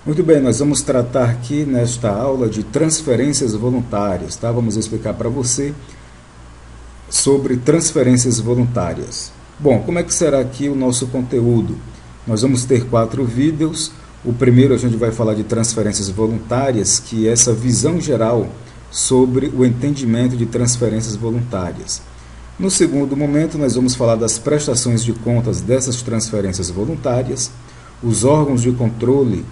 Muito bem, nós vamos tratar aqui nesta aula de transferências voluntárias, tá? Vamos explicar para você sobre transferências voluntárias. Bom, como é que será aqui o nosso conteúdo? Nós vamos ter 4 vídeos. O primeiro a gente vai falar de transferências voluntárias, que é essa visão geral sobre o entendimento de transferências voluntárias. No segundo momento, nós vamos falar das prestações de contas dessas transferências voluntárias, os órgãos de controle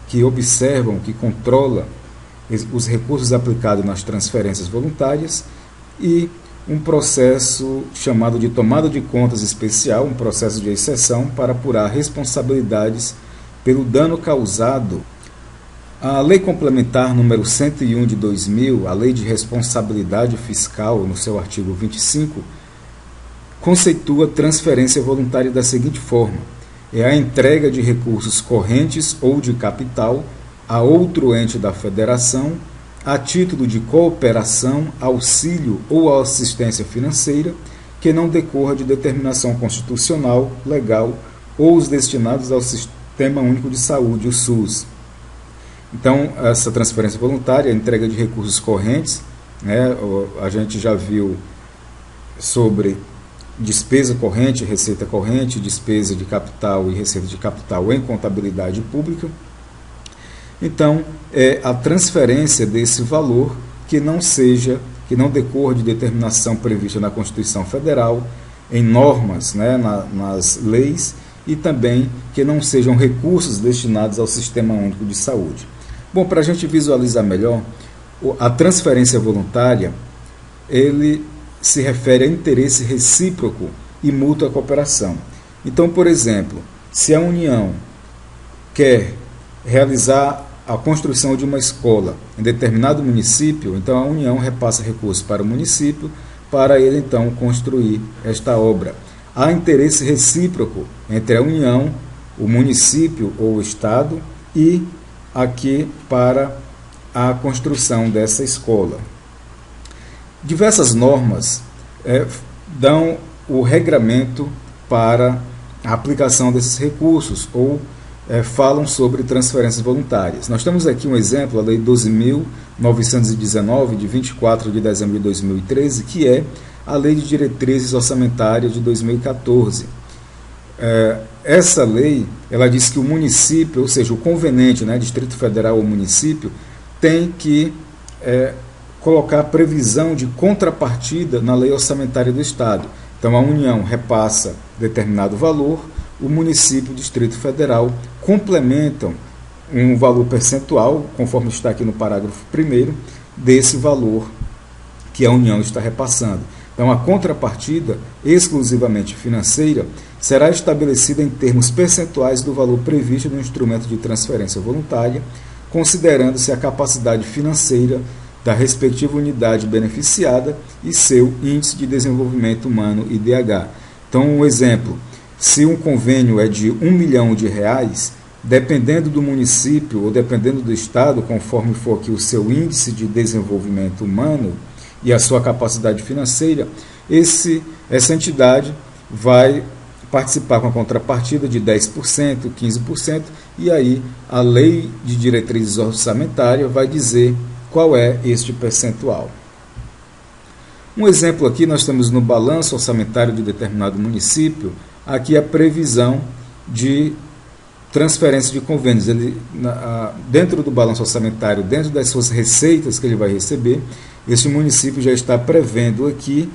que observam, que controlam os recursos aplicados nas transferências voluntárias e um processo chamado de tomada de contas especial, um processo de exceção para apurar responsabilidades pelo dano causado. A Lei Complementar número 101 de 2000, a Lei de Responsabilidade Fiscal, no seu artigo 25, conceitua transferência voluntária da seguinte forma: é a entrega de recursos correntes ou de capital a outro ente da federação a título de cooperação, auxílio ou assistência financeira que não decorra de determinação constitucional, legal ou os destinados ao Sistema Único de Saúde, o SUS. Então, essa transferência voluntária, a entrega de recursos correntes, né, a gente já viu sobre despesa corrente, receita corrente, despesa de capital e receita de capital em contabilidade pública. Então, é a transferência desse valor que não decorra de determinação prevista na Constituição Federal, em normas, né, nas leis, e também que não sejam recursos destinados ao Sistema Único de Saúde. Bom, para a gente visualizar melhor, a transferência voluntária, ele se refere a interesse recíproco e mútua cooperação. Então, por exemplo, se a União quer realizar a construção de uma escola em determinado município, então a União repassa recursos para o município para ele então construir esta obra. Há interesse recíproco entre a União, o município ou o Estado e aqui para a construção dessa escola. Diversas normas dão o regramento para a aplicação desses recursos ou falam sobre transferências voluntárias. Nós temos aqui um exemplo, a Lei 12.919, de 24 de dezembro de 2013, que é a Lei de Diretrizes Orçamentárias de 2014. Essa lei, ela diz que o município, ou seja, o conveniente, né, Distrito Federal ou município, tem que colocar previsão de contrapartida na lei orçamentária do Estado. Então, a União repassa determinado valor, o município e o Distrito Federal complementam um valor percentual, conforme está aqui no parágrafo 1º, desse valor que a União está repassando. Então, a contrapartida, exclusivamente financeira, será estabelecida em termos percentuais do valor previsto no instrumento de transferência voluntária, considerando-se a capacidade financeira da respectiva unidade beneficiada e seu Índice de Desenvolvimento Humano, IDH. Então, um exemplo, se um convênio é de R$1 milhão, dependendo do município ou dependendo do Estado, conforme for aqui o seu Índice de Desenvolvimento Humano e a sua capacidade financeira, essa entidade vai participar com a contrapartida de 10%, 15%, e aí a Lei de Diretrizes Orçamentárias vai dizer qual é este percentual. Um exemplo aqui, nós temos no balanço orçamentário de determinado município, aqui a previsão de transferência de convênios. Dentro do balanço orçamentário, dentro das suas receitas que ele vai receber, este município já está prevendo aqui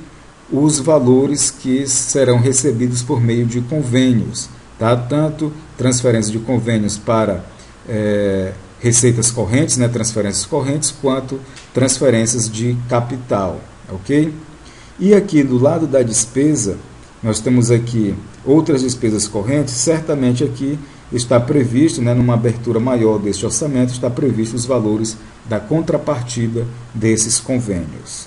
os valores que serão recebidos por meio de convênios, tá? Tanto transferência de convênios para receitas correntes, né, transferências correntes, quanto transferências de capital, ok? E aqui do lado da despesa, nós temos aqui outras despesas correntes. Certamente aqui está previsto, né, numa abertura maior deste orçamento, está previsto os valores da contrapartida desses convênios.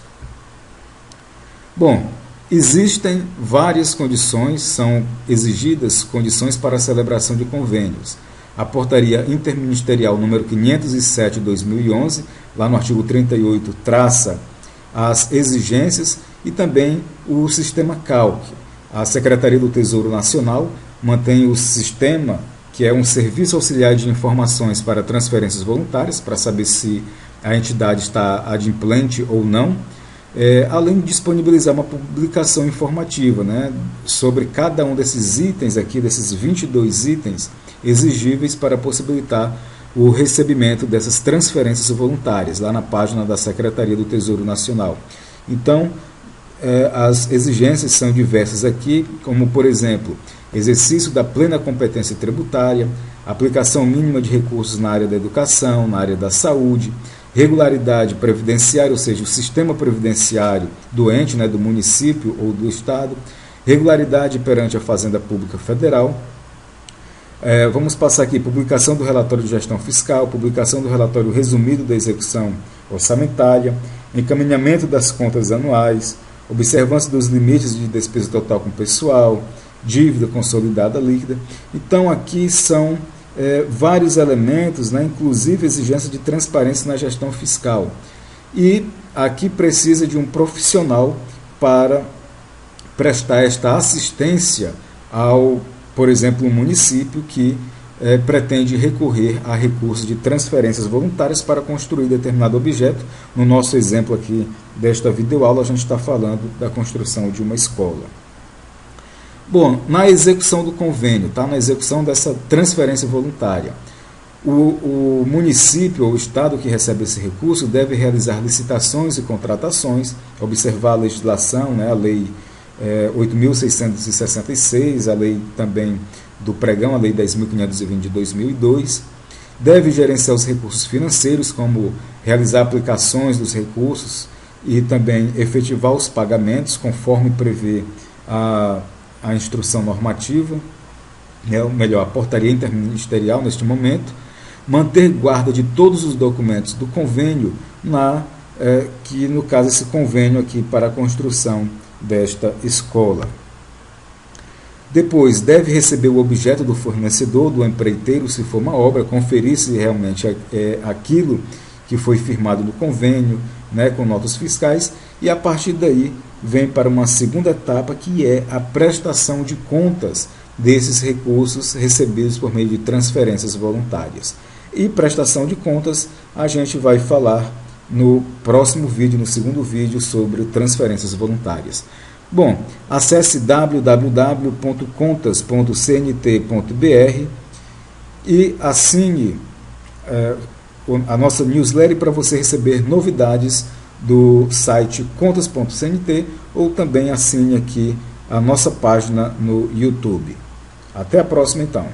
Bom, existem várias condições, são exigidas condições para a celebração de convênios. A Portaria Interministerial número 507 de 2011, lá no artigo 38, traça as exigências e também o sistema CALC. A Secretaria do Tesouro Nacional mantém o sistema que é um serviço auxiliar de informações para transferências voluntárias, para saber se a entidade está adimplente ou não, além de disponibilizar uma publicação informativa, né, sobre cada um desses itens aqui, desses 22 itens exigíveis para possibilitar o recebimento dessas transferências voluntárias, lá na página da Secretaria do Tesouro Nacional. Então, as exigências são diversas aqui, como, por exemplo, exercício da plena competência tributária, aplicação mínima de recursos na área da educação, na área da saúde, regularidade previdenciária, ou seja, o sistema previdenciário do ente, né, do município ou do estado, regularidade perante a Fazenda Pública Federal. Vamos passar aqui: publicação do relatório de gestão fiscal, publicação do relatório resumido da execução orçamentária, encaminhamento das contas anuais, observância dos limites de despesa total com pessoal, dívida consolidada líquida. Então, aqui são vários elementos, né, inclusive exigência de transparência na gestão fiscal. E aqui precisa de um profissional para prestar esta assistência ao, por exemplo, um município que pretende recorrer a recursos de transferências voluntárias para construir determinado objeto. No nosso exemplo aqui desta videoaula, a gente está falando da construção de uma escola. Bom, na execução do convênio, na execução dessa transferência voluntária, o município ou o estado que recebe esse recurso deve realizar licitações e contratações, observar a legislação, né, a lei 8.666, a lei também do pregão, a lei 10.520 de 2002, deve gerenciar os recursos financeiros, como realizar aplicações dos recursos e também efetivar os pagamentos, conforme prevê a instrução normativa, ou melhor, a portaria interministerial neste momento, manter guarda de todos os documentos do convênio, que no caso esse convênio aqui para a construção desta escola. Depois, deve receber o objeto do fornecedor, do empreiteiro, se for uma obra, conferir se realmente é aquilo que foi firmado no convênio, né, com notas fiscais, e a partir daí vem para uma segunda etapa, que é a prestação de contas desses recursos recebidos por meio de transferências voluntárias. E prestação de contas a gente vai falar no próximo vídeo, no segundo vídeo, sobre transferências voluntárias. Bom, acesse www.contas.cnt.br e assine a nossa newsletter para você receber novidades do site contas.cnt, ou também assine aqui a nossa página no YouTube. Até a próxima, então.